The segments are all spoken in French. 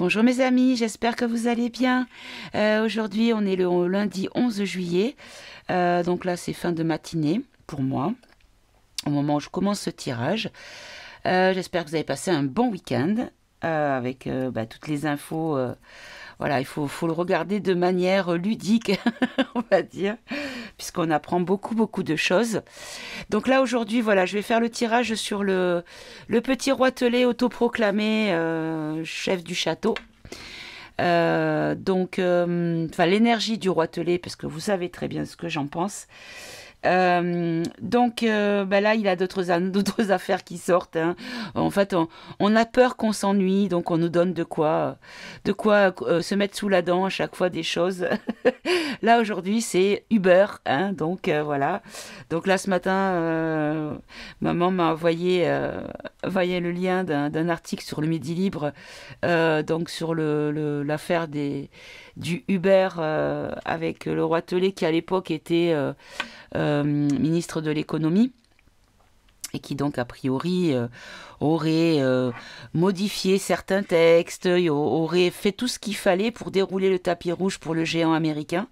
Bonjour mes amis, j'espère que vous allez bien. Aujourd'hui, on est le lundi 11 juillet. Donc là, c'est fin de matinée pour moi, au moment où je commence ce tirage. J'espère que vous avez passé un bon week-end avec toutes les infos. Voilà, il faut le regarder de manière ludique, on va dire, puisqu'on apprend beaucoup de choses. Donc là, aujourd'hui, voilà, je vais faire le tirage sur le petit roitelet autoproclamé chef du château. L'énergie du roitelet, parce que vous savez très bien ce que j'en pense. Là, il a d'autres affaires qui sortent, hein. En fait, on a peur qu'on s'ennuie, donc on nous donne de quoi se mettre sous la dent à chaque fois des choses. Là, aujourd'hui, c'est Uber, hein, voilà. Donc là, ce matin, maman m'a envoyé le lien d'un article sur le Midi Libre, donc sur l'affaire du Uber avec le roitelet qui à l'époque était ministre de l'économie et qui donc a priori aurait modifié certains textes, aurait fait tout ce qu'il fallait pour dérouler le tapis rouge pour le géant américain.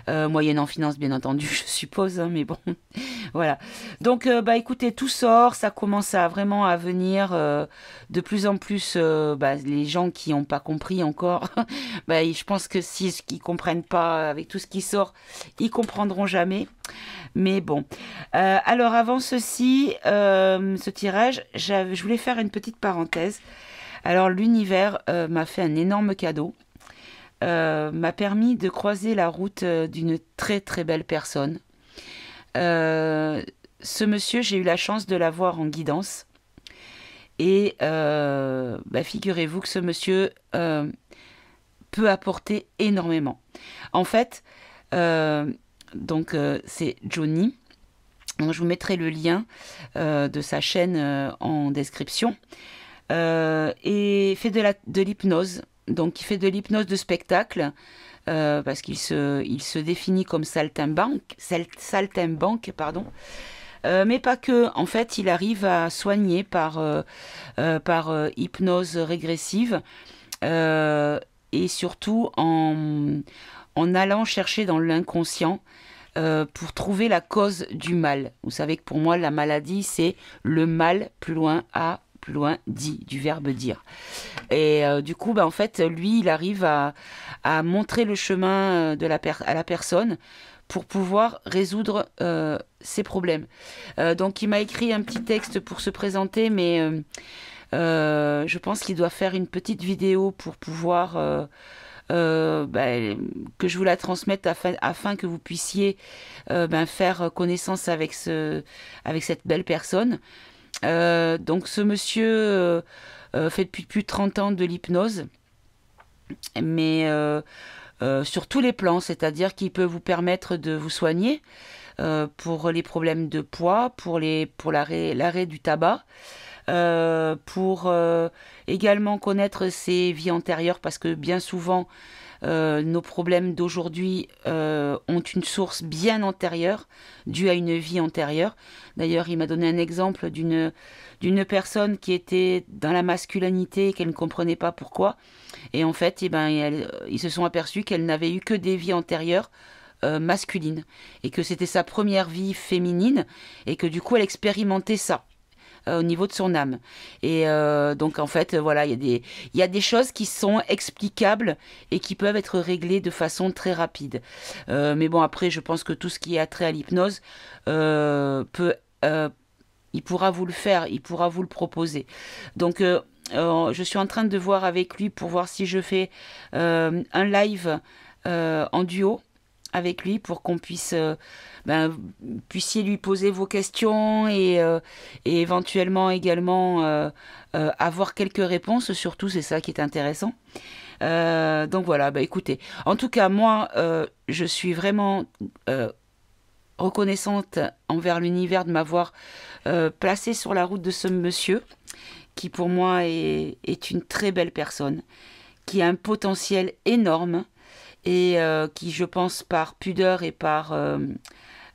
Moyennant finance bien entendu, je suppose, hein, mais bon, voilà. Donc, écoutez, tout sort, ça commence vraiment à venir de plus en plus. Les gens qui n'ont pas compris encore, je pense que si ils comprennent pas avec tout ce qui sort, ils comprendront jamais. Mais bon. Alors avant ce tirage, je voulais faire une petite parenthèse. Alors l'univers m'a fait un énorme cadeau. M'a permis de croiser la route d'une très très belle personne. Ce monsieur, j'ai eu la chance de l'avoir en guidance. Et figurez-vous que ce monsieur peut apporter énormément. En fait, c'est Johnny. Donc, je vous mettrai le lien de sa chaîne en description. Et fait de l'hypnose. Donc, il fait de l'hypnose de spectacle parce qu'il se définit comme saltimbanque, pardon. Mais pas que. En fait, il arrive à soigner par hypnose régressive et surtout en allant chercher dans l'inconscient pour trouver la cause du mal. Vous savez que pour moi, la maladie, c'est le mal plus loin dit, du verbe dire. Et du coup, en fait, lui, il arrive à montrer le chemin à la personne pour pouvoir résoudre ses problèmes. Donc, il m'a écrit un petit texte pour se présenter, mais je pense qu'il doit faire une petite vidéo pour pouvoir que je vous la transmette afin que vous puissiez faire connaissance avec cette belle personne. Donc ce monsieur fait depuis plus de 30 ans de l'hypnose, mais sur tous les plans, c'est-à-dire qu'il peut vous permettre de vous soigner pour les problèmes de poids, pour l'arrêt du tabac, pour également connaître ses vies antérieures, parce que bien souvent nos problèmes d'aujourd'hui ont une source bien antérieure, due à une vie antérieure. D'ailleurs, il m'a donné un exemple d'une personne qui était dans la masculinité et qu'elle ne comprenait pas pourquoi. Et en fait, ils se sont aperçus qu'elle n'avait eu que des vies antérieures masculines. Et que c'était sa première vie féminine. Et que du coup, elle expérimentait ça au niveau de son âme. Et donc en fait, voilà, il y a des choses qui sont explicables et qui peuvent être réglées de façon très rapide. Mais bon, après, je pense que tout ce qui est attrait à l'hypnose il pourra vous le faire, il pourra vous le proposer. Donc je suis en train de voir avec lui pour voir si je fais un live en duo avec lui pour qu'on puissiez lui poser vos questions et éventuellement également avoir quelques réponses. Surtout, c'est ça qui est intéressant. Donc voilà, écoutez. En tout cas, moi, je suis vraiment reconnaissante envers l'univers de m'avoir placée sur la route de ce monsieur qui pour moi est une très belle personne, qui a un potentiel énorme et qui, je pense, par pudeur et par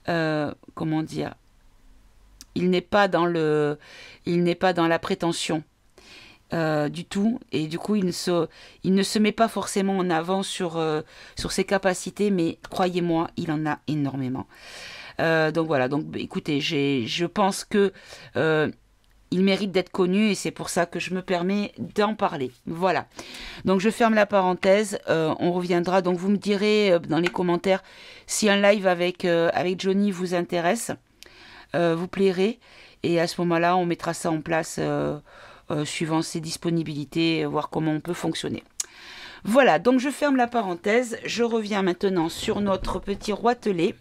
comment dire, il n'est pas dans la prétention. du tout. Et du coup, il ne se met pas forcément en avant sur ses capacités, mais croyez-moi, il en a énormément. Donc voilà, donc écoutez, je pense que il mérite d'être connu et c'est pour ça que je me permets d'en parler. Voilà. Donc je ferme la parenthèse. On reviendra. Donc vous me direz dans les commentaires si un live avec Johnny vous intéresse, vous plairait. Et à ce moment-là, on mettra ça en place suivant ses disponibilités, voir comment on peut fonctionner. Voilà, donc je ferme la parenthèse. Je reviens maintenant sur notre petit roitelet.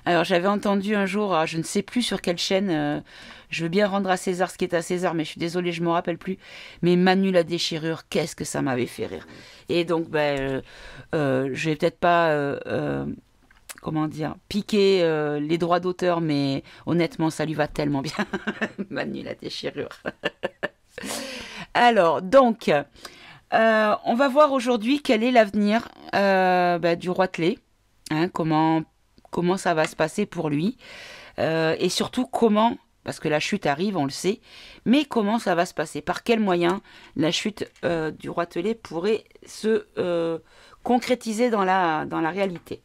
Alors j'avais entendu un jour, je ne sais plus sur quelle chaîne, je veux bien rendre à César ce qui est à César, mais je suis désolée, je ne me rappelle plus. Mais Manu la déchirure, qu'est-ce que ça m'avait fait rire. Et donc, je vais peut-être pas, comment dire, piquer les droits d'auteur, mais honnêtement, ça lui va tellement bien. Manu la déchirure. Alors, donc, on va voir aujourd'hui quel est l'avenir du roitelet. Hein, comment ça va se passer pour lui. Et surtout, comment, parce que la chute arrive, on le sait, mais comment ça va se passer. Par quels moyens la chute du roitelet pourrait se concrétiser dans la réalité.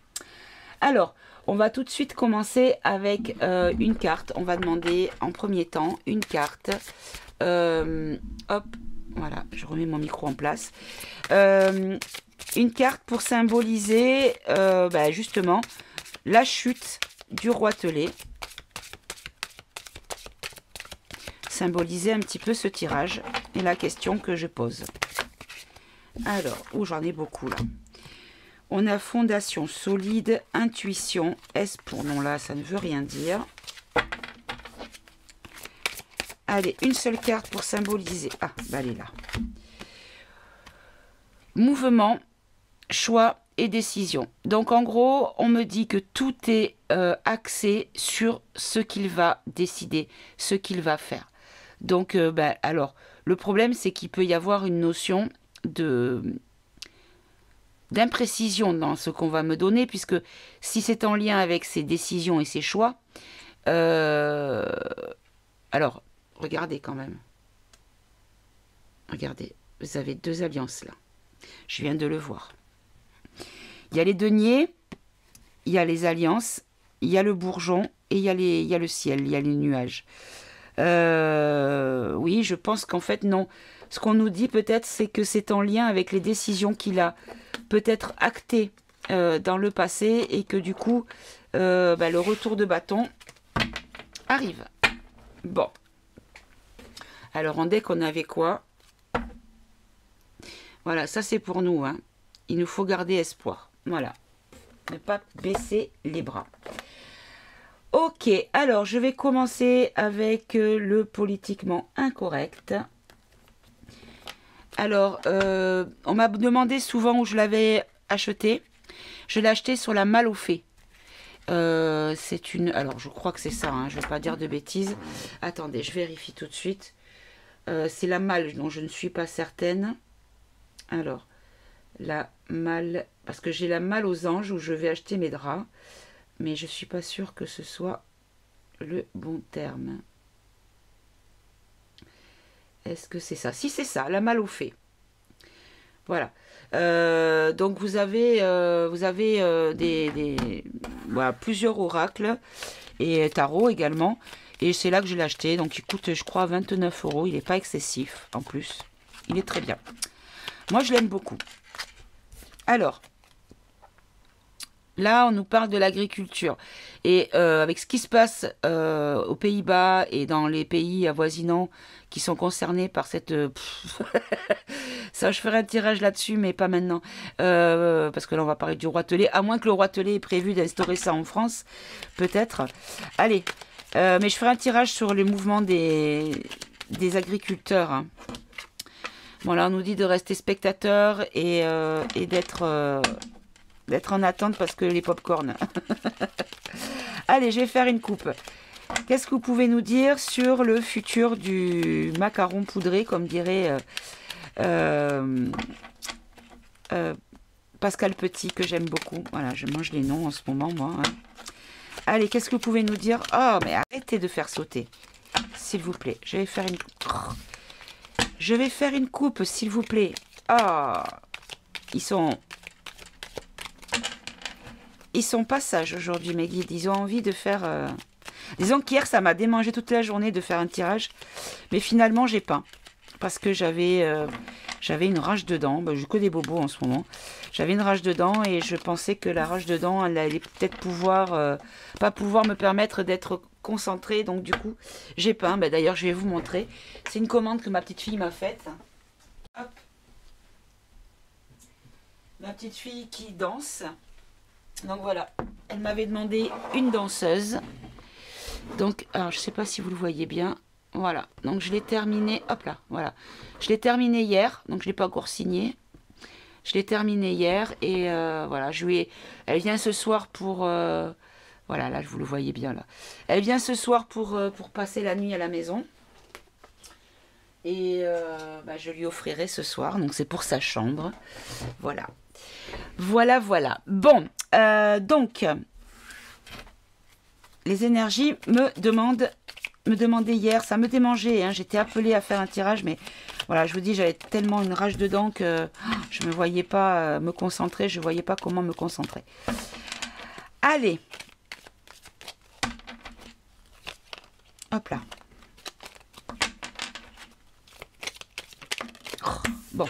Alors, on va tout de suite commencer avec une carte. On va demander en premier temps une carte. Hop, voilà, je remets mon micro en place. Une carte pour symboliser justement la chute du roitelet. Symboliser un petit peu ce tirage et la question que je pose. Alors, j'en ai beaucoup là. On a fondation solide, intuition, S pour non là, ça ne veut rien dire. Allez, une seule carte pour symboliser. Ah, elle est là. Mouvement, choix et décision. Donc en gros, on me dit que tout est axé sur ce qu'il va décider, ce qu'il va faire. Donc, alors, le problème, c'est qu'il peut y avoir une notion d'imprécision dans ce qu'on va me donner, puisque si c'est en lien avec ses décisions et ses choix, alors, regardez quand même. Regardez, vous avez deux alliances là. Je viens de le voir. Il y a les deniers, il y a les alliances, il y a le bourgeon et il y a le ciel, il y a les nuages. Oui, je pense qu'en fait, non. Ce qu'on nous dit peut-être, c'est que c'est en lien avec les décisions qu'il a peut-être actées dans le passé et que du coup, le retour de bâton arrive. Bon. Alors, en deck, on avait quoi? Voilà, ça c'est pour nous. Hein. Il nous faut garder espoir. Voilà. Ne pas baisser les bras. Ok, alors je vais commencer avec le politiquement incorrect. Alors, on m'a demandé souvent où je l'avais acheté. Je l'ai acheté sur la Malle aux Fées. C'est une... Alors, je crois que c'est ça, hein, je ne vais pas dire de bêtises. Attendez, je vérifie tout de suite. C'est la Malle dont je ne suis pas certaine. Alors, la Malle... Parce que j'ai la Malle aux Anges où je vais acheter mes draps. Mais je ne suis pas sûre que ce soit le bon terme. Est-ce que c'est ça? Si, c'est ça, la Malle aux Fées. Voilà. Donc vous avez voilà, plusieurs oracles et tarot également. Et c'est là que je l'ai acheté. Donc il coûte, je crois, 29 €. Il n'est pas excessif en plus. Il est très bien. Moi, je l'aime beaucoup. Alors, là, on nous parle de l'agriculture. Et avec ce qui se passe aux Pays-Bas et dans les pays avoisinants qui sont concernés par cette... Ça, je ferai un tirage là-dessus, mais pas maintenant. Parce que là, on va parler du roitelet. À moins que le roitelet ait prévu d'instaurer ça en France. Peut-être. Allez. Mais je ferai un tirage sur le mouvement des agriculteurs. Hein. Bon, là, on nous dit de rester spectateur et d'être en attente parce que les pop-corn. Allez, je vais faire une coupe. Qu'est-ce que vous pouvez nous dire sur le futur du macaron poudré, comme dirait Pascal Petit, que j'aime beaucoup. Voilà, je mange les noms en ce moment, moi. Hein. Allez, qu'est-ce que vous pouvez nous dire? Oh, mais arrêtez de faire sauter. S'il vous plaît, je vais faire une... Je vais faire une coupe, s'il vous plaît. Ah, ils sont pas sages aujourd'hui, mes guides. Ils ont envie de faire... Disons qu'hier, ça m'a démangé toute la journée de faire un tirage. Mais finalement, j'ai pas. Parce que j'avais une rage de dents. J'ai que des bobos en ce moment. J'avais une rage de dents et je pensais que la rage de dents, elle allait peut-être pas pouvoir me permettre d'être concentrée. Donc du coup, j'ai pas. D'ailleurs, je vais vous montrer. C'est une commande que ma petite fille m'a faite. Hop. Ma petite fille qui danse. Donc voilà. Elle m'avait demandé une danseuse. Donc, alors je sais pas si vous le voyez bien. Voilà, donc je l'ai terminé, hop là, voilà. Je l'ai terminé hier, donc je ne l'ai pas encore signé. Je l'ai terminé hier et voilà, elle vient ce soir pour... voilà, là, vous le voyez bien là. Elle vient ce soir pour passer la nuit à la maison. Et je lui offrirai ce soir, donc c'est pour sa chambre. Voilà. Voilà, voilà. Bon, donc, les énergies me demandaient hier, ça me démangeait, hein, j'étais appelée à faire un tirage, mais voilà, je vous dis, j'avais tellement une rage dedans que je ne me voyais pas me concentrer, je ne voyais pas comment me concentrer. Allez. Hop là. Bon.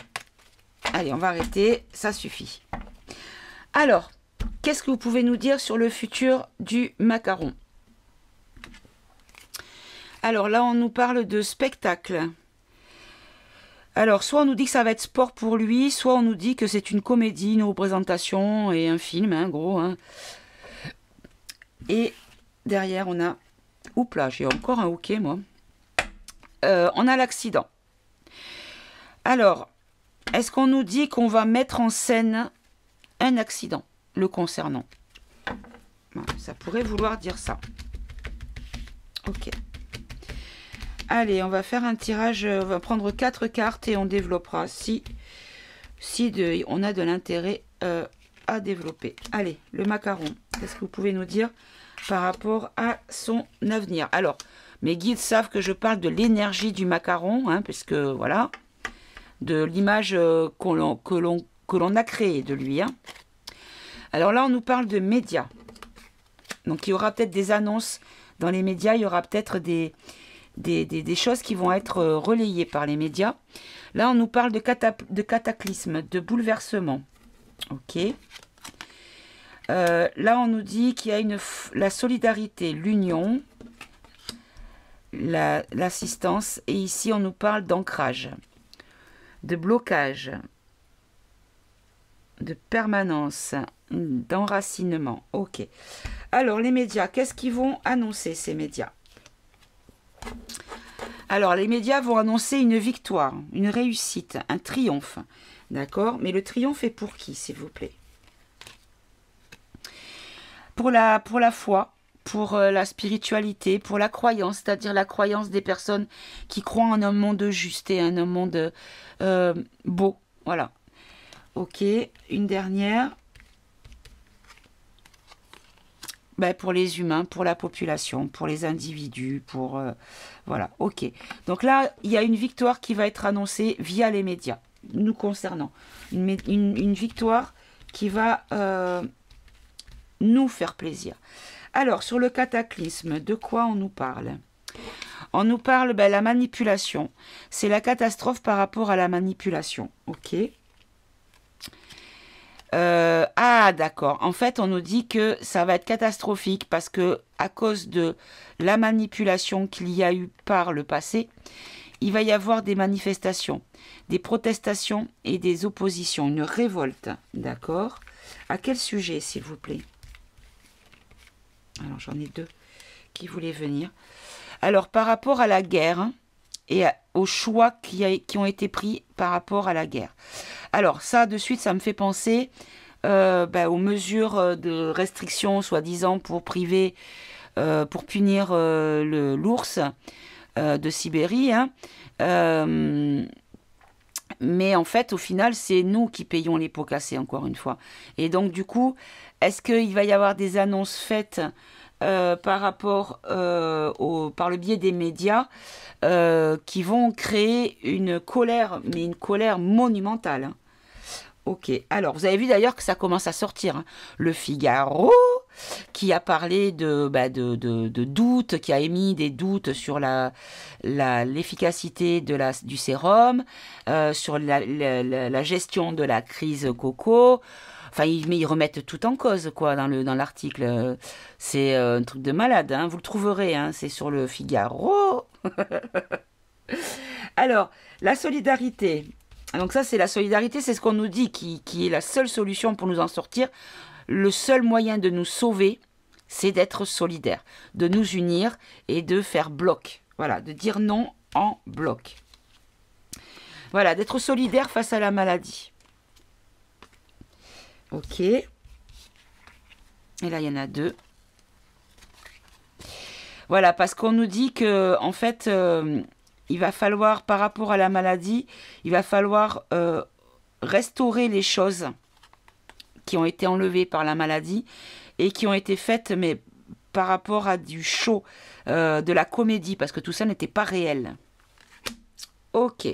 Allez, on va arrêter, ça suffit. Alors, qu'est-ce que vous pouvez nous dire sur le futur du macaron ? Alors là, on nous parle de spectacle. Alors, soit on nous dit que ça va être sport pour lui, soit on nous dit que c'est une comédie, une représentation et un film, hein, gros. Hein. Et derrière, on a... Oups là, j'ai encore un hockey, moi. On a l'accident. Alors, est-ce qu'on nous dit qu'on va mettre en scène un accident le concernant? Ça pourrait vouloir dire ça. Ok. Allez, on va faire un tirage, on va prendre 4 cartes et on développera si on a de l'intérêt à développer. Allez, le macaron, qu'est-ce que vous pouvez nous dire par rapport à son avenir? Alors, mes guides savent que je parle de l'énergie du macaron, hein, puisque voilà, de l'image que l'on a créée de lui. Hein. Alors là, on nous parle de médias. Donc, il y aura peut-être des annonces dans les médias, il y aura peut-être des choses qui vont être relayées par les médias. Là, on nous parle de cataclysme, de bouleversement. Ok. Là, on nous dit qu'il y a la solidarité, l'union, l'assistance. Et ici, on nous parle d'ancrage, de blocage, de permanence, d'enracinement. Ok. Alors, les médias, qu'est-ce qu'ils vont annoncer, ces médias? Alors, les médias vont annoncer une victoire, une réussite, un triomphe. D'accord? Mais le triomphe est pour qui, s'il vous plaît? Pour la foi, pour la spiritualité, pour la croyance, c'est-à-dire la croyance des personnes qui croient en un monde juste et en un monde beau. Voilà. Ok, une dernière. Pour les humains, pour la population, pour les individus, pour... voilà, ok. Donc là, il y a une victoire qui va être annoncée via les médias, nous concernant. Une victoire qui va nous faire plaisir. Alors, sur le cataclysme, de quoi on nous parle? On nous parle de la manipulation. C'est la catastrophe par rapport à la manipulation, ok. Ah d'accord, en fait on nous dit que ça va être catastrophique parce que à cause de la manipulation qu'il y a eu par le passé, il va y avoir des manifestations, des protestations et des oppositions, une révolte, d'accord? À quel sujet s'il vous plaît? Alors j'en ai 2 qui voulaient venir. Alors par rapport à la guerre et aux choix qui ont été pris par rapport à la guerre. Alors ça, de suite, ça me fait penser aux mesures de restriction, soi-disant, pour punir l'ours de Sibérie. Hein. Mais en fait, au final, c'est nous qui payons les pots cassés, encore une fois. Et donc, du coup, est-ce qu'il va y avoir des annonces faites par rapport par le biais des médias qui vont créer une colère, mais une colère monumentale. Hein. Ok, alors vous avez vu d'ailleurs que ça commence à sortir. Hein. Le Figaro qui a parlé de doutes, qui a émis des doutes sur l'efficacité du sérum, sur la gestion de la crise coco. Enfin, ils remettent tout en cause, quoi, dans l'article. C'est un truc de malade, hein. Vous le trouverez, hein, c'est sur le Figaro. Alors, la solidarité. Donc ça, c'est la solidarité, c'est ce qu'on nous dit qui est la seule solution pour nous en sortir. Le seul moyen de nous sauver, c'est d'être solidaires, de nous unir et de faire bloc. Voilà, de dire non en bloc. Voilà, d'être solidaire face à la maladie. Ok. Et là, il y en a 2. Voilà, parce qu'on nous dit que, en fait, il va falloir, par rapport à la maladie, il va falloir restaurer les choses qui ont été enlevées par la maladie et qui ont été faites, mais par rapport à du show, de la comédie, parce que tout ça n'était pas réel. Ok.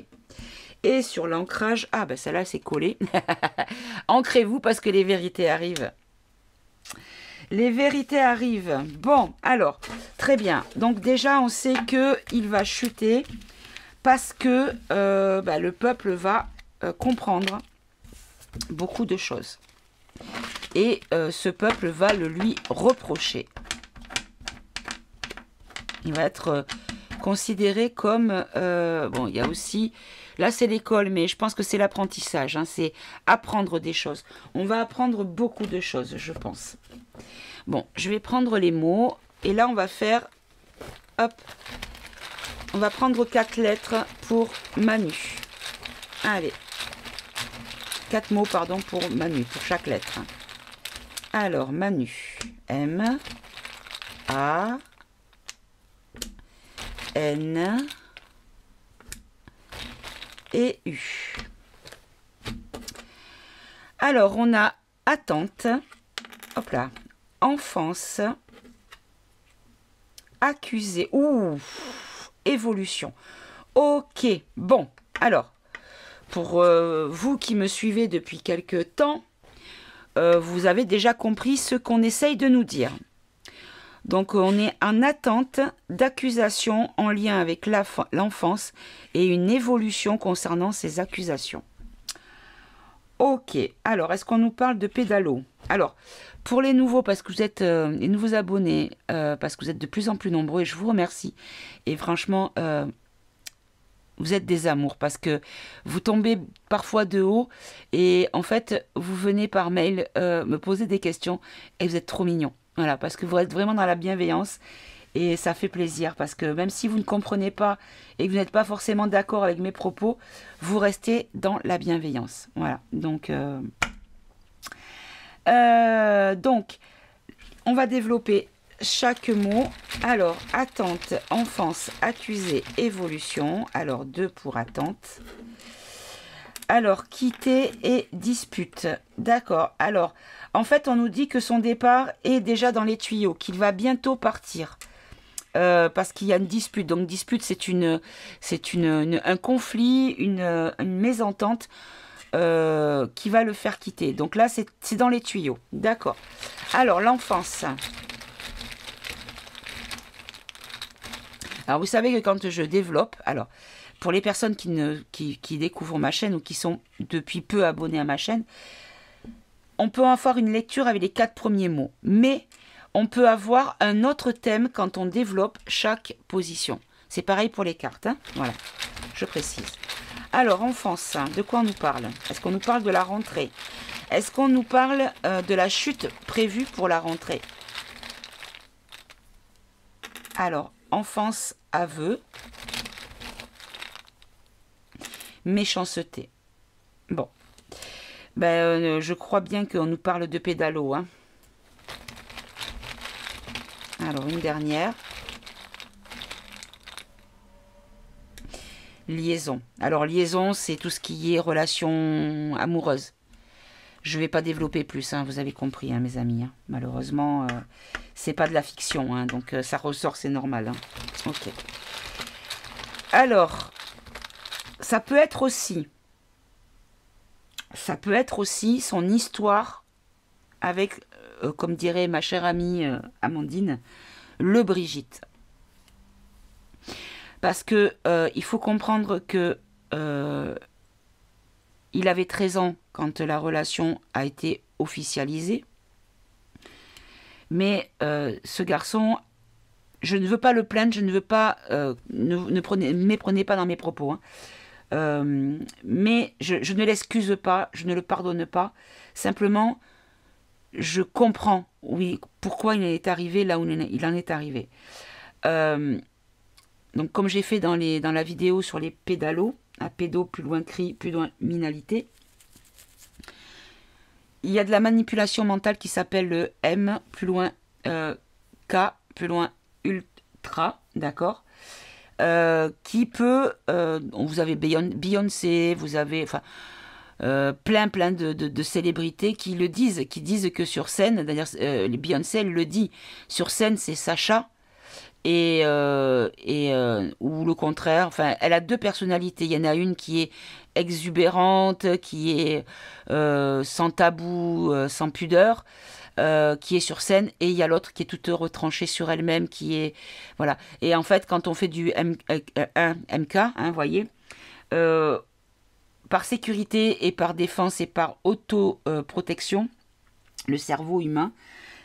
Et sur l'ancrage, ah ben celle-là c'est collé. Ancrez-vous parce que les vérités arrivent. Les vérités arrivent. Bon, alors, très bien. Donc déjà, on sait qu'il va chuter parce que le peuple va comprendre beaucoup de choses. Et ce peuple va le lui reprocher. Il va être considéré comme... bon, il y a aussi... Là, c'est l'école, mais je pense que c'est l'apprentissage. Hein, c'est apprendre des choses. On va apprendre beaucoup de choses, je pense. Bon, je vais prendre les mots. Et là, on va faire... Hop. On va prendre 4 lettres pour Manu. Allez. 4 mots, pardon, pour Manu, pour chaque lettre. Alors, Manu. M. A. N. Et U. Alors, on a attente, hop là, enfance, accusé, ouh, évolution. Ok, bon, alors, pour vous qui me suivez depuis quelque temps, vous avez déjà compris ce qu'on essaye de nous dire. Donc, on est en attente d'accusations en lien avec l'enfance et une évolution concernant ces accusations. Ok, alors, est-ce qu'on nous parle de pédalo? Alors, pour les nouveaux, parce que vous êtes les nouveaux abonnés, parce que vous êtes de plus en plus nombreux, et je vous remercie. Et franchement, vous êtes des amours, parce que vous tombez parfois de haut, et en fait, vous venez par mail me poser des questions, et vous êtes trop mignons. Voilà, parce que vous êtes vraiment dans la bienveillance et ça fait plaisir parce que même si vous ne comprenez pas et que vous n'êtes pas forcément d'accord avec mes propos, vous restez dans la bienveillance. Voilà, donc on va développer chaque mot. Alors, attente, enfance, accusé, évolution. Alors, 2 pour attente. Alors, quitter et dispute. D'accord. Alors, en fait, on nous dit que son départ est déjà dans les tuyaux, qu'il va bientôt partir. Parce qu'il y a une dispute. Donc, dispute, c'est un conflit, une mésentente qui va le faire quitter. Donc là, c'est dans les tuyaux. D'accord. Alors, l'enfance. Alors, vous savez que quand je développe... Alors, pour les personnes qui découvrent ma chaîne ou qui sont depuis peu abonnées à ma chaîne, on peut avoir une lecture avec les 4 premiers mots. Mais on peut avoir un autre thème quand on développe chaque position. C'est pareil pour les cartes. Hein, voilà, je précise. Alors, enfance, de quoi on nous parle? Est-ce qu'on nous parle de la rentrée? Est-ce qu'on nous parle de la chute prévue pour la rentrée? Alors, enfance, aveu. Méchanceté. Bon. Ben, je crois bien qu'on nous parle de pédalo. Hein. Alors, une dernière. Liaison. Alors, liaison, c'est tout ce qui est relation amoureuse. Je ne vais pas développer plus, hein, vous avez compris, hein, mes amis. Hein. Malheureusement, c'est pas de la fiction, hein, donc ça ressort, c'est normal. Hein. Ok. Alors, ça peut être aussi son histoire avec, comme dirait ma chère amie Amandine, le Brigitte. Parce que il faut comprendre que il avait 13 ans quand la relation a été officialisée. Mais ce garçon, je ne veux pas le plaindre, je ne veux pas... ne méprenez pas dans mes propos. Hein. Mais je ne l'excuse pas, je ne le pardonne pas. Simplement, je comprends, oui, pourquoi il est arrivé là où il en est arrivé. Donc, comme j'ai fait dans la vidéo sur les pédalos, à pédo, plus loin cri, plus loin minalité, il y a de la manipulation mentale qui s'appelle le M, plus loin K, plus loin ultra, d'accord, qui peut, vous avez Beyoncé, vous avez, enfin, plein de célébrités qui le disent, qui disent que sur scène, d'ailleurs, Beyoncé, elle le dit, sur scène, c'est Sacha, ou le contraire, enfin, elle a deux personnalités. Il y en a une qui est exubérante, qui est sans tabou, sans pudeur, qui est sur scène, et il y a l'autre qui est toute retranchée sur elle-même, qui est voilà. Et en fait, quand on fait du MK, hein, voyez, par sécurité et par défense et par auto-protection, le cerveau humain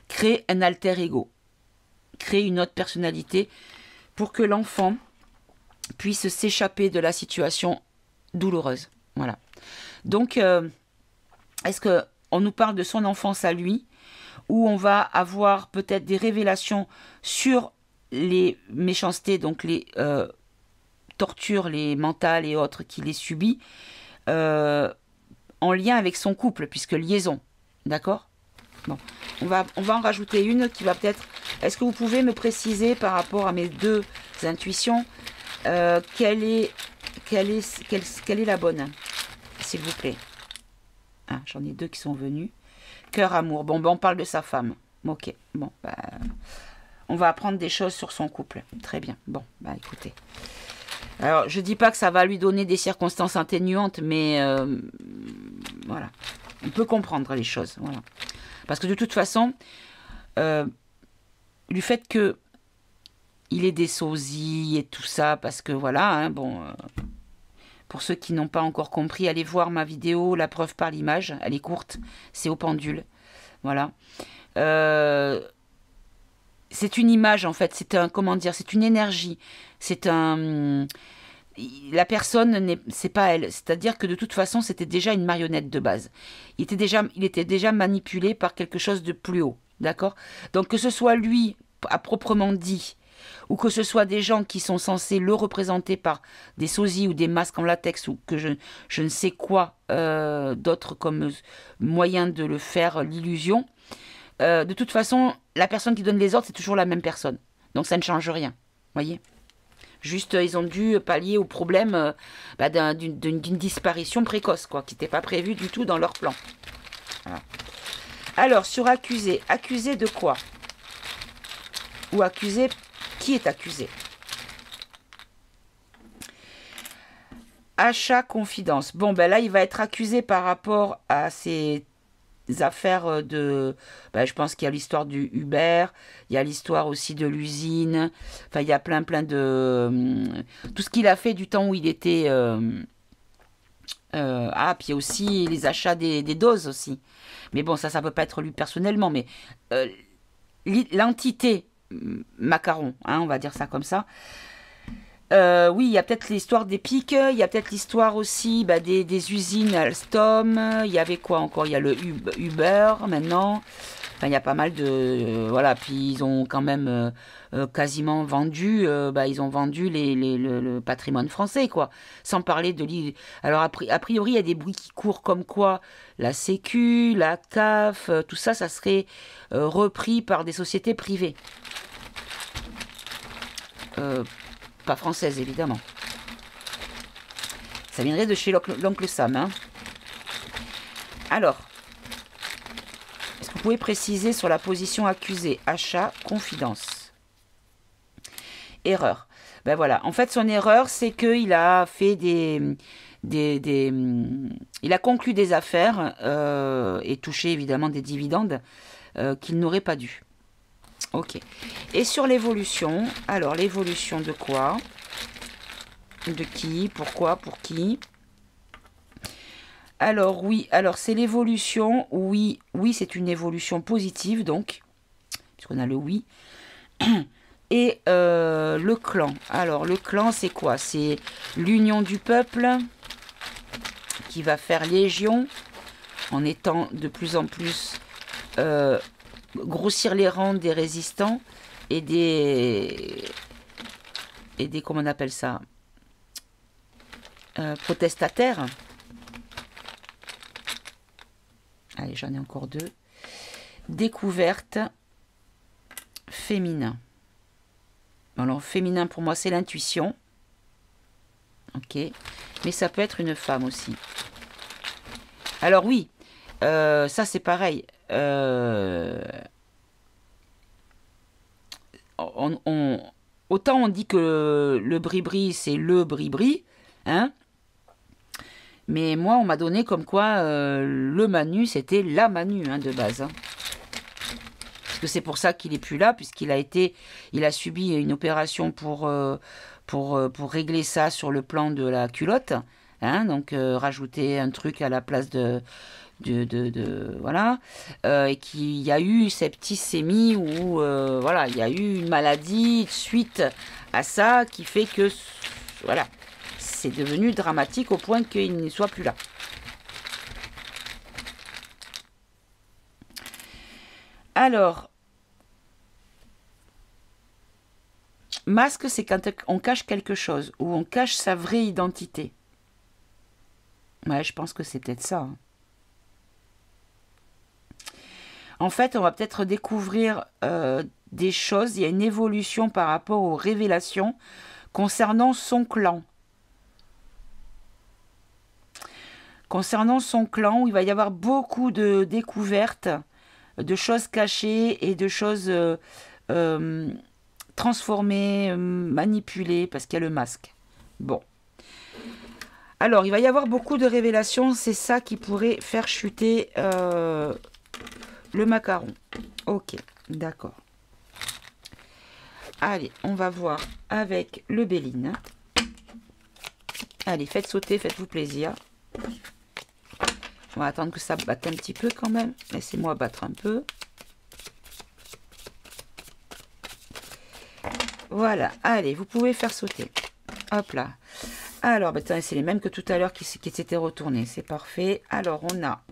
crée un alter ego, créer une autre personnalité pour que l'enfant puisse s'échapper de la situation douloureuse. Voilà. Donc, est-ce qu'on nous parle de son enfance à lui, où on va avoir peut-être des révélations sur les méchancetés, donc les tortures, les mentales et autres qu'il ait subies, en lien avec son couple, puisque liaison. D'accord ? Bon, on va en rajouter une qui va peut-être... Est-ce que vous pouvez me préciser par rapport à mes deux intuitions quelle est la bonne, s'il vous plaît? Ah, j'en ai deux qui sont venus. Cœur, amour. Bon, ben on parle de sa femme. Ok, bon, bah, on va apprendre des choses sur son couple. Très bien. Bon, bah écoutez. Alors, je dis pas que ça va lui donner des circonstances atténuantes, mais voilà. On peut comprendre les choses, voilà. Parce que de toute façon, du fait que il ait des sosies et tout ça, parce que voilà, hein, bon, pour ceux qui n'ont pas encore compris, allez voir ma vidéo, la preuve par l'image, elle est courte, c'est au pendule, voilà. C'est une image en fait, c'est un, comment dire, c'est une énergie, c'est un... La personne, c'est pas elle. C'est-à-dire que de toute façon, c'était déjà une marionnette de base. Il était déjà manipulé par quelque chose de plus haut. D'accord ? Donc que ce soit lui, à proprement dit, ou que ce soit des gens qui sont censés le représenter par des sosies ou des masques en latex, ou que je ne sais quoi d'autre comme moyen de le faire, l'illusion, de toute façon, la personne qui donne les ordres, c'est toujours la même personne. Donc ça ne change rien. Voyez ? Juste, ils ont dû pallier au problème d'une disparition précoce, quoi, qui n'était pas prévue du tout dans leur plan. Voilà. Alors, sur accusé. Accusé de quoi? Ou accusé, qui est accusé? Achat, confidence. Bon, ben là, il va être accusé par rapport à ces affaires de... Ben, je pense qu'il y a l'histoire du Uber, il y a l'histoire aussi de l'usine, enfin il y a plein de... tout ce qu'il a fait du temps où il était... puis aussi les achats des doses aussi. Mais bon, ça peut pas être lui personnellement, mais l'entité Macaron, hein, on va dire ça comme ça. Oui, il y a peut-être l'histoire des pics, il y a peut-être l'histoire aussi des usines Alstom, il y avait quoi encore? Il y a le Uber maintenant, enfin il y a pas mal de... voilà, puis ils ont quand même quasiment vendu, ils ont vendu le patrimoine français, quoi. Sans parler de... Alors a priori, il y a des bruits qui courent comme quoi la Sécu, la CAF, tout ça, ça serait repris par des sociétés privées. Pas française, évidemment. Ça viendrait de chez l'oncle Sam. Hein. Alors, Vous pouvez préciser sur la position accusée. Achat, confidence. Erreur. Ben voilà. En fait, son erreur, c'est qu'il a fait il a conclu des affaires et touché évidemment des dividendes qu'il n'aurait pas dû. Ok. Et sur l'évolution, alors l'évolution de quoi? De qui? Pourquoi? Pour qui? Alors oui, alors c'est l'évolution, oui, oui c'est une évolution positive donc, puisqu'on a le oui. Et le clan, alors le clan c'est quoi? C'est l'union du peuple qui va faire légion en étant de plus en plus grossir les rangs des résistants et des comment on appelle ça, protestataires. Allez, j'en ai encore deux. Découverte féminin. Alors, féminin pour moi, c'est l'intuition. Ok. Mais ça peut être une femme aussi. Alors oui, ça c'est pareil. Autant on dit que le bri-bri, c'est le bri-bri, hein. Mais moi, on m'a donné comme quoi le Manu, c'était la Manu hein, de base. Hein. Parce que c'est pour ça qu'il n'est plus là, puisqu'il a subi une opération pour régler ça sur le plan de la culotte. Hein, donc rajouter un truc à la place voilà. Et qu'il y a eu septicémie où voilà, il y a eu une maladie suite à ça qui fait que voilà. C'est devenu dramatique au point qu'il ne soit plus là. Alors, masque, c'est quand on cache quelque chose, ou on cache sa vraie identité. Ouais, je pense que c'est peut-être ça. Hein. En fait, on va peut-être découvrir des choses, il y a une évolution par rapport aux révélations concernant son clan. Concernant son clan, où il va y avoir beaucoup de découvertes, de choses cachées et de choses transformées, manipulées, parce qu'il y a le masque. Bon. Alors, il va y avoir beaucoup de révélations, c'est ça qui pourrait faire chuter le macaron. Ok, d'accord. Allez, on va voir avec le Béline. Allez, faites sauter, faites-vous plaisir. On va attendre que ça batte un petit peu quand même. Laissez-moi battre un peu. Voilà. Allez, vous pouvez faire sauter. Hop là. Alors, bah, c'est les mêmes que tout à l'heure qui s'étaient retournés. C'est parfait. Alors, on a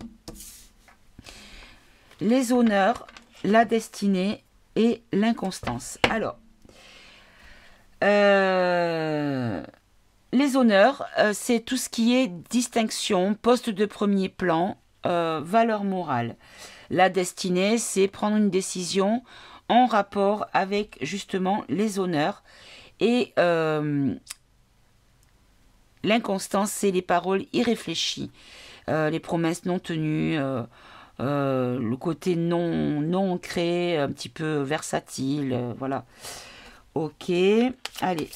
les honneurs, la destinée et l'inconstance. Alors, les honneurs, c'est tout ce qui est distinction, poste de premier plan, valeur morale. La destinée, c'est prendre une décision en rapport avec justement les honneurs. Et l'inconstance, c'est les paroles irréfléchies, les promesses non tenues, le côté non ancré, un petit peu versatile, voilà. Ok, allez.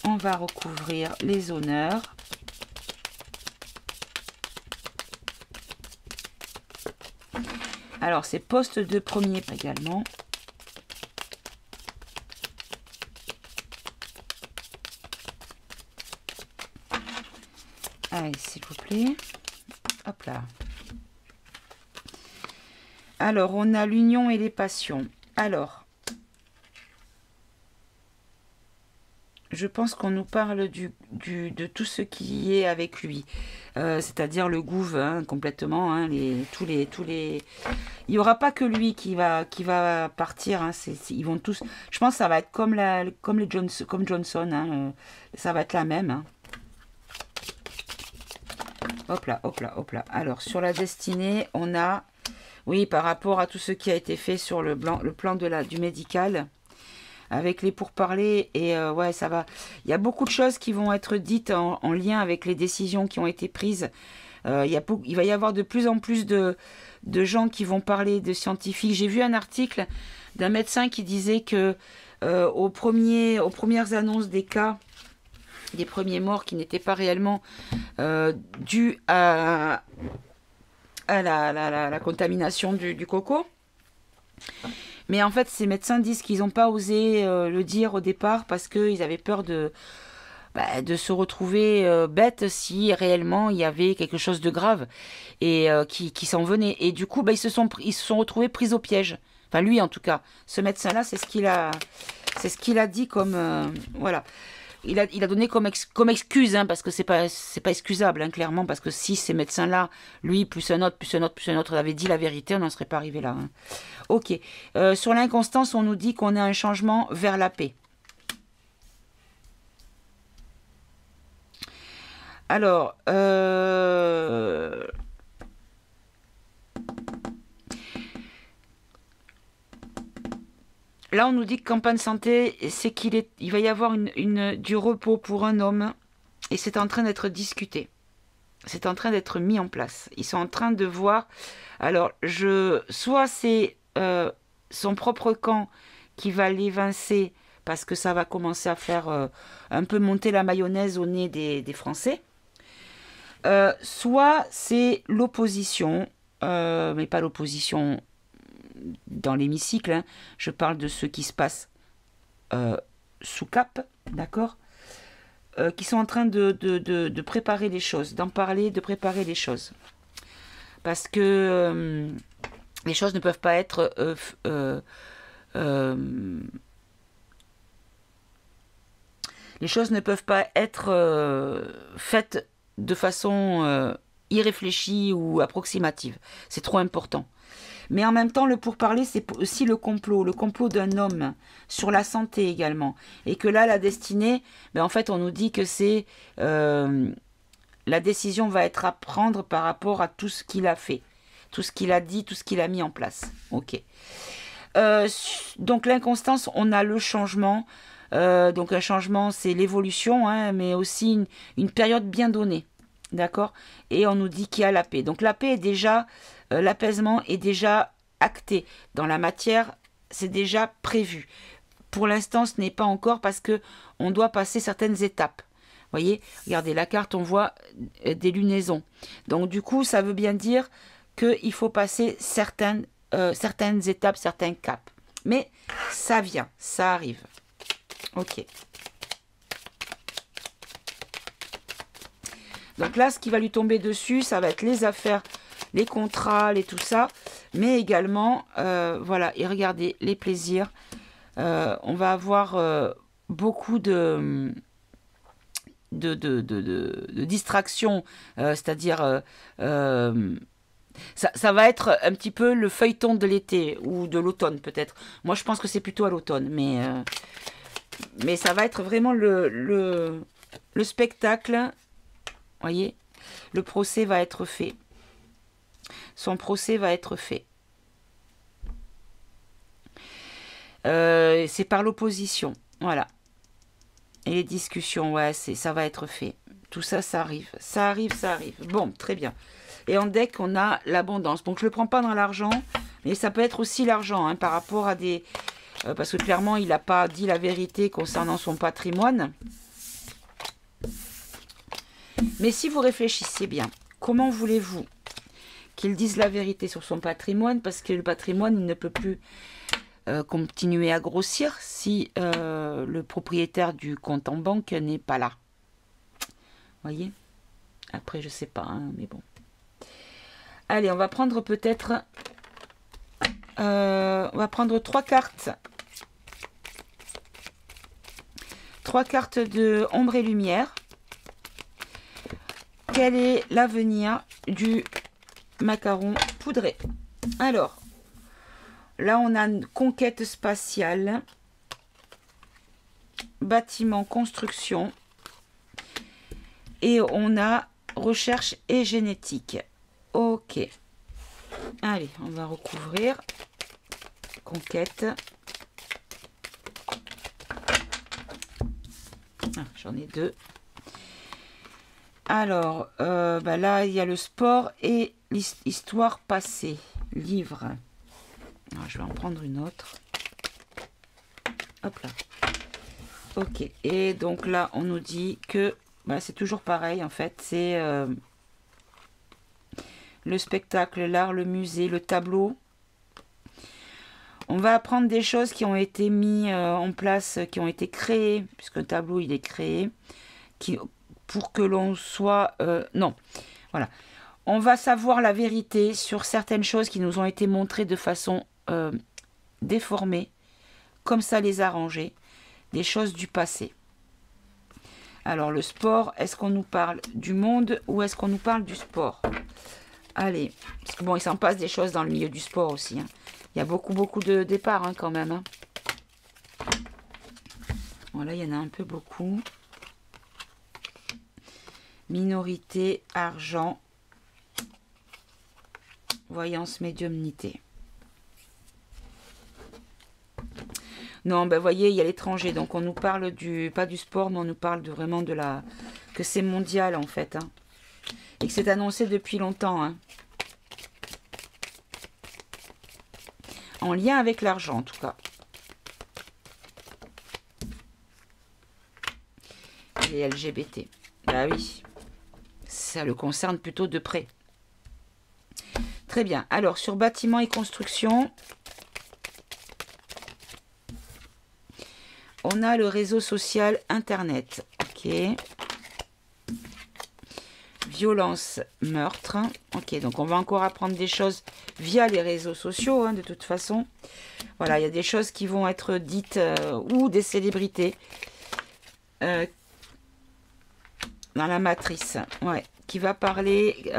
On va recouvrir les honneurs. Alors, c'est poste de premier également. Allez, s'il vous plaît. Hop là. Alors, on a l'union et les passions. Alors, je pense qu'on nous parle de tout ce qui est avec lui. C'est-à-dire le gouv, hein, complètement. Hein, tous les... Il n'y aura pas que lui qui va partir. Hein, ils vont tous... Je pense que ça va être comme Johnson. Hein, ça va être la même. Hein. Hop là, hop là, hop là. Alors, sur la destinée, on a... Oui, par rapport à tout ce qui a été fait sur le plan du médical... avec les pourparlers et ouais ça va, il y a beaucoup de choses qui vont être dites en lien avec les décisions qui ont été prises Il va y avoir de plus en plus de gens qui vont parler de scientifiques. J'ai vu un article d'un médecin qui disait que aux premières annonces des cas, des premiers morts qui n'étaient pas réellement dus à la contamination du coco. Mais en fait, ces médecins disent qu'ils n'ont pas osé le dire au départ parce qu'ils avaient peur de se retrouver bêtes si réellement il y avait quelque chose de grave et qui s'en venait. Et du coup, ils se sont retrouvés pris au piège. Enfin, lui en tout cas. Ce médecin-là, c'est ce qu'il a dit comme... voilà. Il a donné comme excuse, hein, parce que c'est pas excusable, hein, clairement, parce que si ces médecins-là, lui, plus un autre, plus un autre, plus un autre, avaient dit la vérité, on n'en serait pas arrivé là. Hein. Ok. Sur l'inconstance, on nous dit qu'on a un changement vers la paix. Alors, là, on nous dit que campagne santé, c'est il va y avoir du repos pour un homme et c'est en train d'être discuté. C'est en train d'être mis en place. Ils sont en train de voir. Alors, soit c'est son propre camp qui va l'évincer parce que ça va commencer à faire un peu monter la mayonnaise au nez des Français. Soit c'est l'opposition, mais pas l'opposition dans l'hémicycle, hein. Je parle de ce qui se passe sous cap, d'accord, qui sont en train de préparer les choses, d'en parler, de préparer les choses. Parce que les choses ne peuvent pas être les choses ne peuvent pas être faites de façon irréfléchie ou approximative. C'est trop important. Mais en même temps, le pourparler, c'est aussi le complot d'un homme sur la santé également. Et que là, la destinée, en fait, on nous dit que c'est la décision va être à prendre par rapport à tout ce qu'il a fait, tout ce qu'il a dit, tout ce qu'il a mis en place. Ok. Donc l'inconstance, on a le changement. Donc un changement, c'est l'évolution, hein, mais aussi une période bien donnée. D'accord. Et on nous dit qu'il y a la paix. Donc la paix est déjà... l'apaisement est déjà acté. Dans la matière, c'est déjà prévu. Pour l'instant, ce n'est pas encore parce que on doit passer certaines étapes. Vous voyez, regardez la carte, on voit des lunaisons. Donc du coup, ça veut bien dire qu'il faut passer certaines étapes, certains caps. Mais ça vient, ça arrive. Ok. Donc là, ce qui va lui tomber dessus, ça va être les affaires, les contrats, tout ça, mais également, voilà, et regardez, les plaisirs. On va avoir beaucoup de distractions, c'est-à-dire, ça va être un petit peu le feuilleton de l'été, ou de l'automne peut-être. Moi, je pense que c'est plutôt à l'automne, mais ça va être vraiment le spectacle, voyez, le procès va être fait. Son procès va être fait. C'est par l'opposition. Voilà. Et les discussions, ouais, ça va être fait. Tout ça, ça arrive. Ça arrive, ça arrive. Bon, très bien. Et en deck, on a l'abondance. Donc, je ne le prends pas dans l'argent, mais ça peut être aussi l'argent, hein, par rapport à des... parce que clairement, il n'a pas dit la vérité concernant son patrimoine. Mais si vous réfléchissez bien, comment voulez-vous qu'il dise la vérité sur son patrimoine, parce que le patrimoine, il ne peut plus continuer à grossir si le propriétaire du compte en banque n'est pas là. Voyez? Après, je sais pas, hein, mais bon. Allez, on va prendre peut-être... on va prendre 3 cartes. 3 cartes de ombre et lumière. Quel est l'avenir du macaron poudré? Alors, là on a une conquête spatiale, bâtiment, construction, et on a recherche et génétique. Ok. Allez, on va recouvrir. Conquête. Ah, j'en ai 2. Alors, bah là, il y a le sport et l'histoire passée. Livre. Alors, je vais en prendre une autre. Hop là. Ok. Et donc là, on nous dit que bah, c'est toujours pareil, en fait. C'est le spectacle, l'art, le musée, le tableau. On va apprendre des choses qui ont été mises en place, qui ont été créées, puisque le tableau, il est créé, pour que l'on soit... non, voilà. On va savoir la vérité sur certaines choses qui nous ont été montrées de façon déformée, comme ça les arranger, des choses du passé. Alors, le sport, est-ce qu'on nous parle du monde ou est-ce qu'on nous parle du sport? Allez, parce que bon, il s'en passe des choses dans le milieu du sport aussi, hein. Il y a beaucoup de départs hein, quand même. Hein. Voilà, il y en a un peu beaucoup. Minorité, argent, voyance, médiumnité. Non, ben voyez, il y a l'étranger. Donc on nous parle pas du sport, mais on nous parle vraiment de la... que c'est mondial en fait. Hein. Et que c'est annoncé depuis longtemps. Hein. En lien avec l'argent, en tout cas. Les LGBT. Bah oui. Ça le concerne plutôt de près. Très bien. Alors, sur bâtiment et construction, on a le réseau social Internet. Ok. Violence, meurtre. Ok, donc on va encore apprendre des choses via les réseaux sociaux, hein, de toute façon. Voilà, il y a des choses qui vont être dites, ou des célébrités. Dans la matrice, ouais, qui va parler...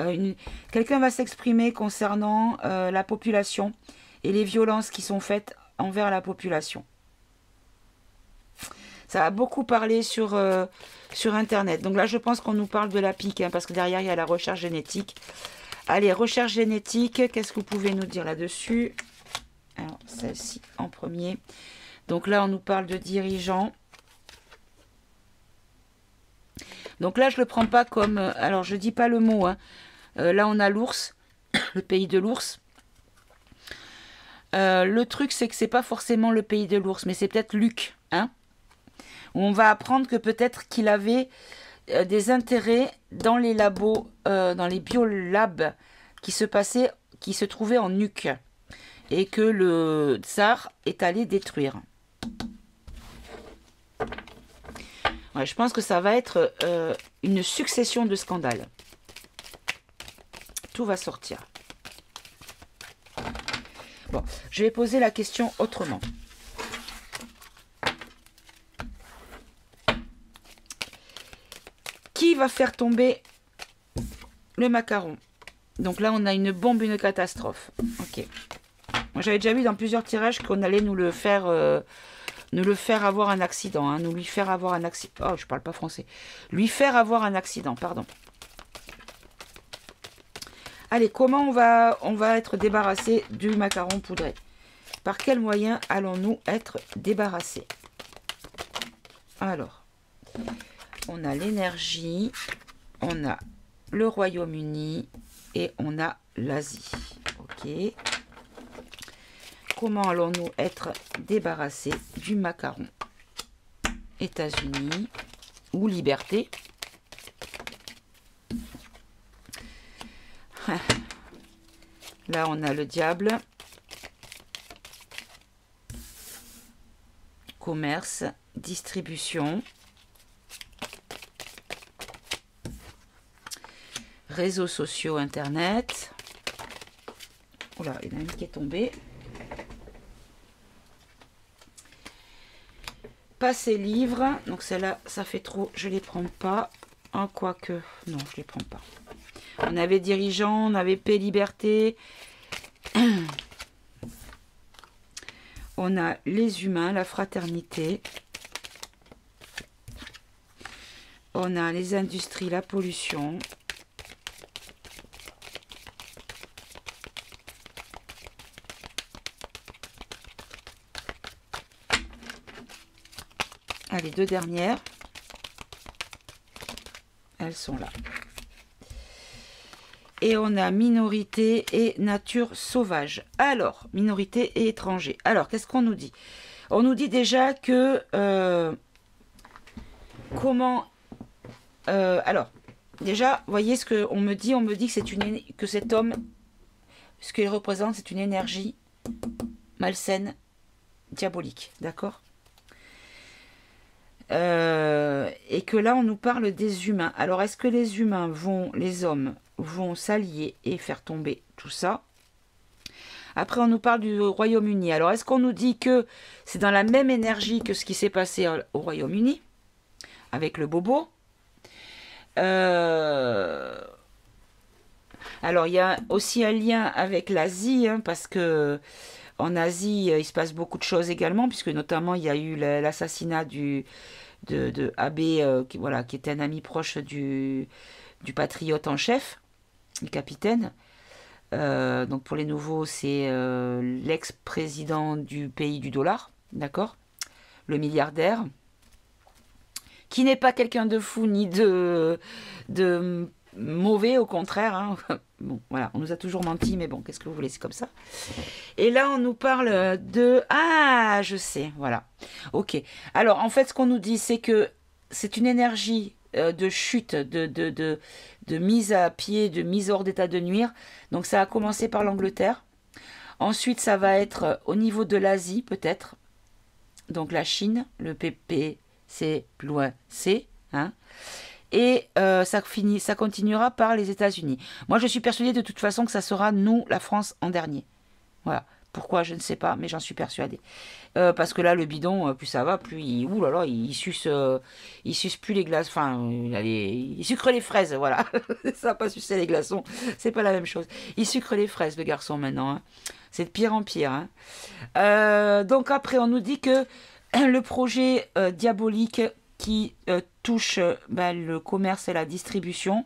quelqu'un va s'exprimer concernant la population et les violences qui sont faites envers la population. Ça va beaucoup parler sur Internet. Donc là, je pense qu'on nous parle de la PIC, hein, parce que derrière, il y a la recherche génétique. Allez, recherche génétique, qu'est-ce que vous pouvez nous dire là-dessus? Alors, celle-ci en premier. Donc là, on nous parle de dirigeants. Donc là, je ne le prends pas comme... alors, je ne dis pas le mot. Hein. Là, on a l'ours, le pays de l'ours. Le truc, c'est que c'est pas forcément le pays de l'ours, mais c'est peut-être Luc, hein, où on va apprendre que peut-être qu'il avait des intérêts dans les labos, dans les biolabs qui se trouvaient en nuque et que le tsar est allé détruire. Ouais, je pense que ça va être une succession de scandales. Tout va sortir. Bon, je vais poser la question autrement. Qui va faire tomber le macaron? Donc là, on a une bombe, une catastrophe. Ok. Moi, j'avais déjà vu dans plusieurs tirages qu'on allait nous le faire avoir un accident. Hein, nous lui faire avoir un accident. Oh, je parle pas français. Lui faire avoir un accident, pardon. Allez, comment on va être débarrassé du macaron poudré? Par quel moyen allons-nous être débarrassés? Alors, on a l'énergie, on a le Royaume-Uni et on a l'Asie. Ok. Comment allons-nous être débarrassés du macaron? États-Unis ou liberté? Là, on a le diable. Commerce, distribution. Réseaux sociaux, Internet. Oula, il y en a une qui est tombée. Passer livre. Donc celle-là, ça fait trop. Je ne les prends pas. En quoique, non, je ne les prends pas. On avait dirigeant, on avait paix, liberté. On a les humains, la fraternité. On a les industries, la pollution. Allez, deux dernières. elles sont là. Et on a minorité et nature sauvage. Alors, minorité et étranger. Alors, qu'est-ce qu'on nous dit? On nous dit déjà que... alors, déjà, voyez ce qu'on me dit. On me dit que cet homme, ce qu'il représente, c'est une énergie malsaine, diabolique. D'accord? Et que là, on nous parle des humains. Alors, est-ce que les humains les hommes vont s'allier et faire tomber tout ça? Après, on nous parle du Royaume-Uni. Alors, est-ce qu'on nous dit que c'est dans la même énergie que ce qui s'est passé au Royaume-Uni, avec le bobo? Alors, il y a aussi un lien avec l'Asie, hein, parce que en Asie, il se passe beaucoup de choses également, puisque notamment, il y a eu l'assassinat de Abe, qui était un ami proche du patriote en chef, du capitaine. Donc pour les nouveaux, c'est l'ex-président du pays du dollar, d'accord? Le milliardaire, qui n'est pas quelqu'un de fou ni de mauvais, au contraire. Hein. Bon, voilà, on nous a toujours menti, mais bon, qu'est-ce que vous voulez, c'est comme ça. Et là, on nous parle de... Ah, je sais, voilà. Ok. Alors, en fait, ce qu'on nous dit, c'est que c'est une énergie de chute, de mise à pied, de mise hors d'état de nuire. Donc, ça a commencé par l'Angleterre. Ensuite, ça va être au niveau de l'Asie, peut-être. Donc, la Chine, le PP, c'est plus loin, C, hein. Et ça continuera par les États-Unis. Moi, je suis persuadée de toute façon que ça sera nous, la France, en dernier. Voilà. Pourquoi, je ne sais pas, mais j'en suis persuadée. Parce que là, le bidon, plus ça va, plus il... Ouh là là, il suce plus les glaces. Enfin, il sucre les fraises, voilà. Ça va pas sucer les glaçons. C'est pas la même chose. Il sucre les fraises, le garçon, maintenant. Hein. C'est de pire en pire. Hein. Donc après, on nous dit que le projet diabolique qui touche le commerce et la distribution,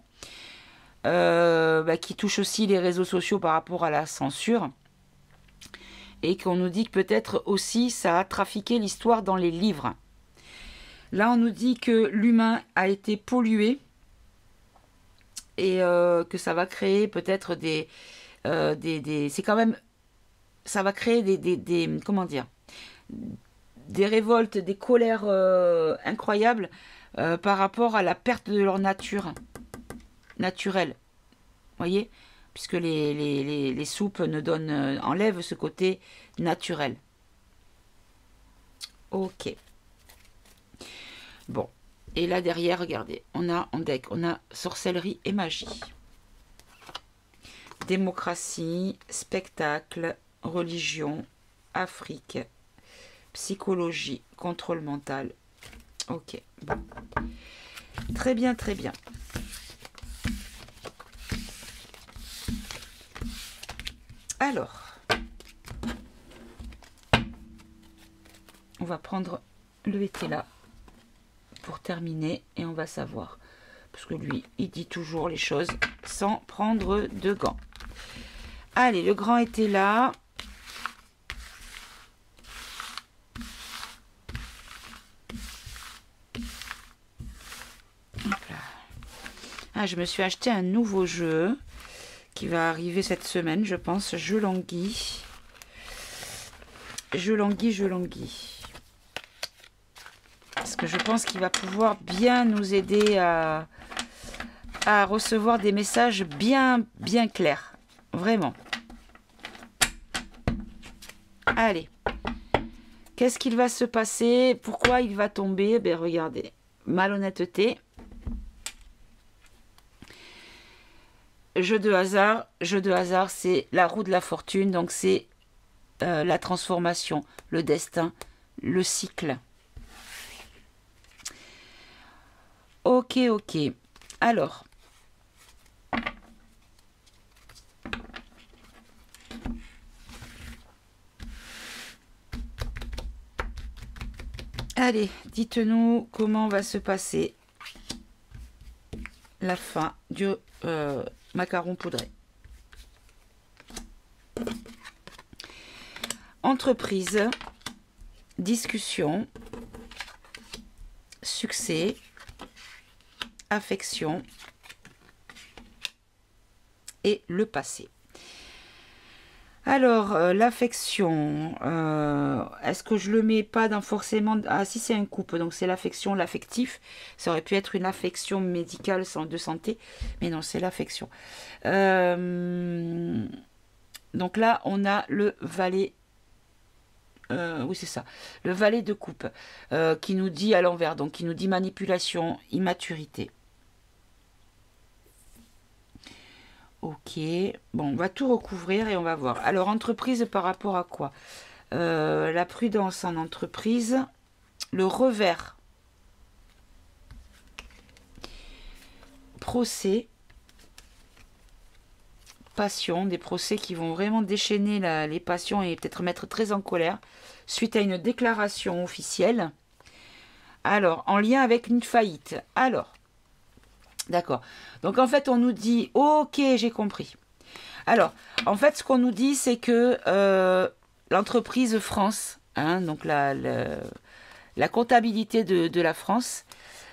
qui touche aussi les réseaux sociaux par rapport à la censure, et qu'on nous dit que peut-être aussi ça a trafiqué l'histoire dans les livres. Là, on nous dit que l'humain a été pollué et que ça va créer peut-être c'est quand même... Ça va créer comment dire, des révoltes, des colères incroyables par rapport à la perte de leur nature naturelle. Voyez, puisque les soupes enlèvent ce côté naturel. Ok. Bon. Et là derrière, regardez, on a en deck, on a sorcellerie et magie. Démocratie, spectacle, religion, Afrique, psychologie, contrôle mental. Ok, bon. Très bien, très bien. Alors, on va prendre le là pour terminer et on va savoir. Parce que lui, il dit toujours les choses sans prendre de gants. Allez, le grand était là. Ah, je me suis acheté un nouveau jeu qui va arriver cette semaine, je pense. Je languis. Je languis, je languis. Parce que je pense qu'il va pouvoir bien nous aider à recevoir des messages bien clairs. Vraiment. Allez. Qu'est-ce qu'il va se passer? Pourquoi il va tomber? Ben regardez. Malhonnêteté. Jeu de hasard. Jeu de hasard, c'est la roue de la fortune. Donc c'est la transformation, le destin, le cycle. Ok, ok. Alors. Allez, dites-nous comment va se passer la fin du macaron poudré. Entreprise, discussion, succès, affection et le passé. Alors, l'affection, est-ce que je le mets pas dans forcément... Ah, si c'est un couple, donc c'est l'affection, l'affectif. Ça aurait pu être une affection médicale de santé, mais non, c'est l'affection. Donc là, on a le valet. Oui, c'est ça. Le valet de coupe, qui nous dit à l'envers, donc qui nous dit manipulation, immaturité. Ok, bon, on va tout recouvrir et on va voir. Alors, entreprise par rapport à quoi? La prudence en entreprise, le revers, procès, passion, des procès qui vont vraiment déchaîner les passions et peut-être mettre très en colère, suite à une déclaration officielle. Alors, en lien avec une faillite. Alors, d'accord. Donc en fait, on nous dit, ok, j'ai compris. Alors, en fait, ce qu'on nous dit, c'est que l'entreprise France, hein, donc la comptabilité de la France,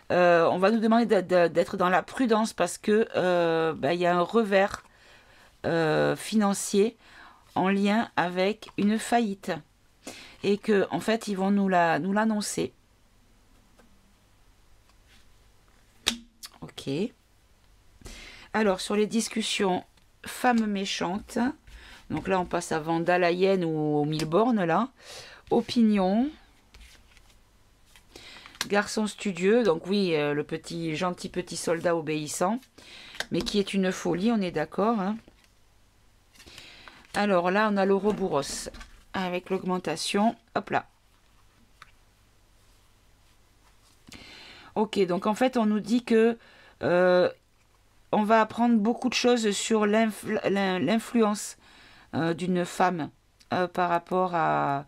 on va nous demander d'être dans la prudence parce que y a un revers financier en lien avec une faillite. Et que, en fait, ils vont nous l'annoncer. Ok. Alors, sur les discussions femmes méchantes, donc là, on passe à Vandalayen ou au Milborn, là. Opinion. Garçon studieux, donc oui, le gentil petit soldat obéissant, mais qui est une folie, on est d'accord. Hein. Alors là, on a l'Ouroboros, avec l'augmentation, hop là. Ok, donc en fait, on nous dit que on va apprendre beaucoup de choses sur l'influence d'une femme par rapport à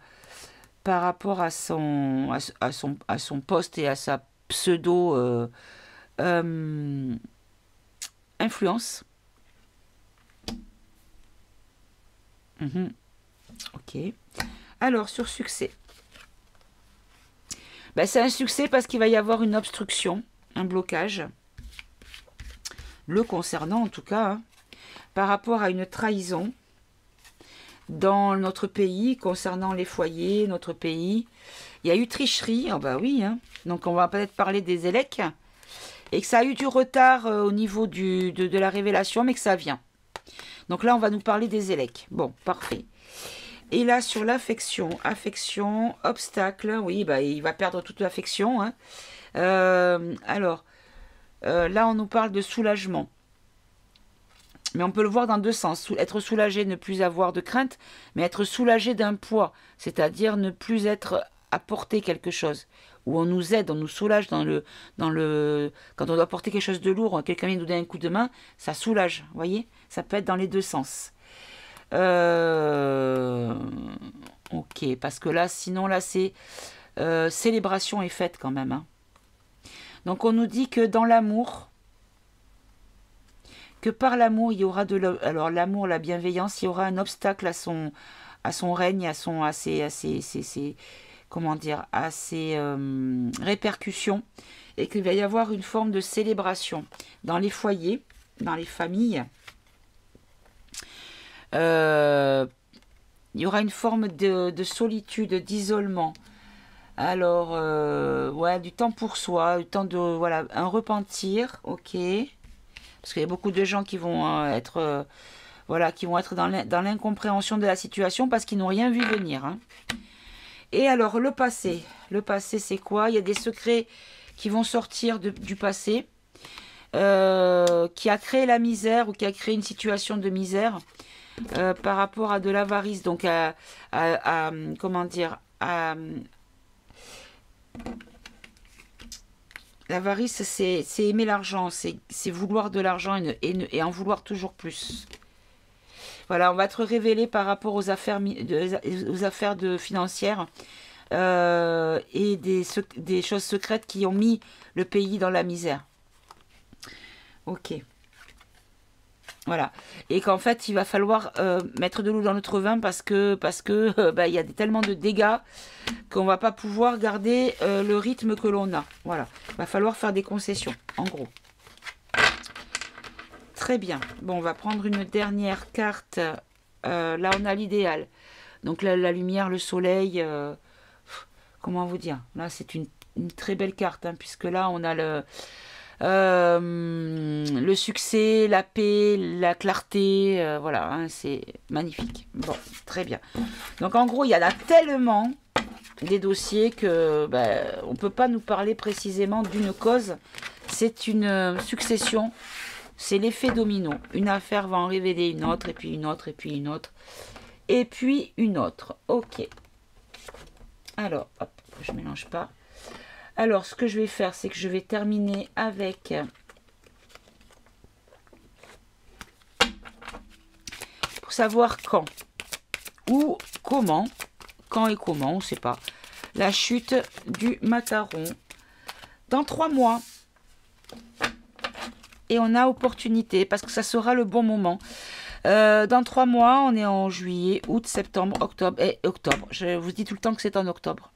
son poste et à sa pseudo influence. Ok. Alors, sur succès. Ben, c'est un succès parce qu'il va y avoir une obstruction, un blocage, le concernant en tout cas, hein, par rapport à une trahison dans notre pays, concernant les foyers, notre pays. Il y a eu tricherie, oh bah oui, hein. Donc on va peut-être parler des élecs, et que ça a eu du retard au niveau de la révélation, mais que ça vient. Donc là, on va nous parler des élecs. Bon, parfait. Et là, sur l'affection, obstacle, oui, bah, il va perdre toute l'affection. Hein. Alors, là, on nous parle de soulagement. Mais on peut le voir dans deux sens. Être soulagé, ne plus avoir de crainte, mais être soulagé d'un poids. C'est-à-dire ne plus être à porter quelque chose. Où on nous aide, on nous soulage quand on doit porter quelque chose de lourd, quelqu'un vient nous donner un coup de main, ça soulage, vous voyez. Ça peut être dans les deux sens. Ok, parce que là, sinon, là, c'est célébration est faite quand même. Hein. Donc, on nous dit que dans l'amour, que par l'amour, il y aura alors l'amour, la bienveillance, il y aura un obstacle à son règne, à ses comment dire, à ses répercussions, et qu'il va y avoir une forme de célébration dans les foyers, dans les familles. Il y aura une forme de solitude, d'isolement. Alors, ouais, du temps pour soi, du temps de, voilà, un repentir, ok. Parce qu'il y a beaucoup de gens qui vont être, voilà, qui vont être dans l'incompréhension de la situation parce qu'ils n'ont rien vu venir. Hein. Et alors, le passé, c'est quoi? Il y a des secrets qui vont sortir du passé, qui a créé la misère ou qui a créé une situation de misère. Par rapport à de l'avarice, donc comment dire, l'avarice, c'est aimer l'argent, c'est vouloir de l'argent et en vouloir toujours plus. Voilà, on va être révélé par rapport aux affaires financières et des choses secrètes qui ont mis le pays dans la misère. Ok. Voilà. Et qu'en fait, il va falloir mettre de l'eau dans notre vin parce que il y a tellement de dégâts qu'on va pas pouvoir garder le rythme que l'on a. Voilà. Il va falloir faire des concessions, en gros. très bien. Bon, on va prendre une dernière carte. Là, on a l'idéal. Donc, la lumière, le soleil. Comment vous dire? Là, c'est une très belle carte, hein, puisque là, on a le succès, la paix, la clarté. Voilà, hein, c'est magnifique. Bon, très bien. Donc, en gros, il y en a tellement des dossiers que on ne peut pas nous parler précisément d'une cause. C'est une succession. C'est l'effet domino. Une affaire va en révéler une autre, et puis une autre, et puis une autre, et puis une autre. Ok. Alors, hop, je ne mélange pas. Alors, ce que je vais faire, c'est que je vais terminer avec... Pour savoir quand. Ou comment. Quand et comment, on ne sait pas. La chute du macaron. Dans 3 mois. Et on a opportunité, parce que ça sera le bon moment. Dans 3 mois, on est en juillet, août, septembre, octobre et octobre. Je vous dis tout le temps que c'est en octobre.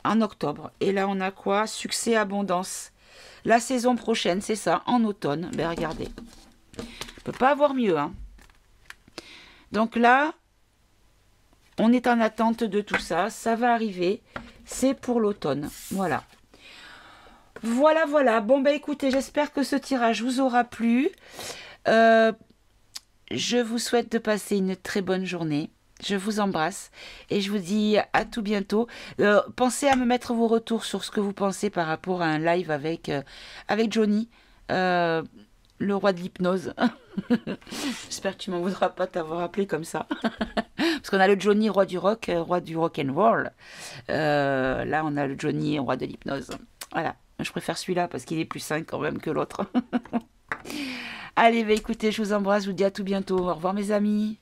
En octobre. Et là, on a quoi? Succès, abondance. La saison prochaine, c'est ça, en automne. Ben, regardez. On ne peut pas avoir mieux, hein. Donc là, on est en attente de tout ça. Ça va arriver. C'est pour l'automne. Voilà. Voilà, voilà. Bon, ben écoutez, j'espère que ce tirage vous aura plu. Je vous souhaite de passer une très bonne journée. Je vous embrasse et je vous dis à tout bientôt. Pensez à me mettre vos retours sur ce que vous pensez par rapport à un live avec Johnny, le roi de l'hypnose. J'espère que tu m'en voudras pas t'avoir appelé comme ça. Parce qu'on a le Johnny, roi du rock and roll. Là, on a le Johnny, roi de l'hypnose. Voilà. Je préfère celui-là parce qu'il est plus sain quand même que l'autre. Allez, bah écoutez, je vous embrasse, je vous dis à tout bientôt. Au revoir mes amis.